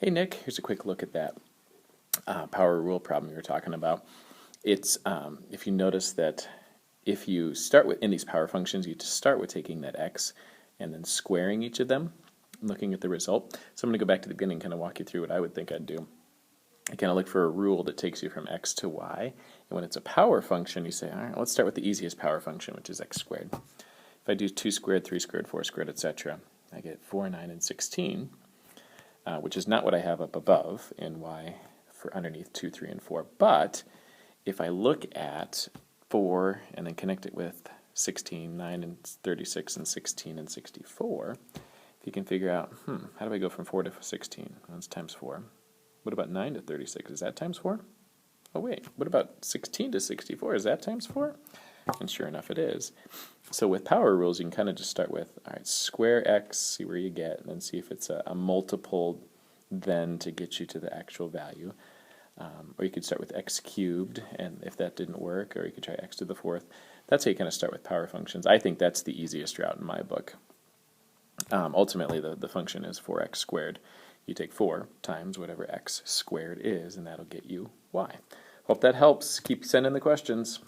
Hey Nick, here's a quick look at that power rule problem you were talking about. It's if you notice that if you start with in these power functions, you just start with taking that x and then squaring each of them, looking at the result. So I'm going to go back to the beginning and kind of walk you through what I would think I'd do. I kind of look for a rule that takes you from x to y, and when it's a power function, you say, all right, let's start with the easiest power function, which is x squared. If I do 2 squared, 3 squared, 4 squared, etc., I get 4, 9, and 16. Which is not what I have up above in y for underneath 2, 3, and 4. But if I look at 4 and then connect it with 16, 9, and 36, and 16, and 64, if you can figure out, how do I go from 4 to 16? Well, that's times 4. What about 9 to 36? Is that times 4? Oh wait, what about 16 to 64? Is that times 4? And sure enough it is. So with power rules, you can kind of just start with, all right, square x, see where you get, and then see if it's a multiple then to get you to the actual value. Or you could start with x cubed, and if that didn't work, or you could try x to the fourth. That's how you kind of start with power functions. I think that's the easiest route in my book. Ultimately, the function is 4x squared. You take 4 times whatever x squared is, and that'll get you y. Hope that helps. Keep sending the questions.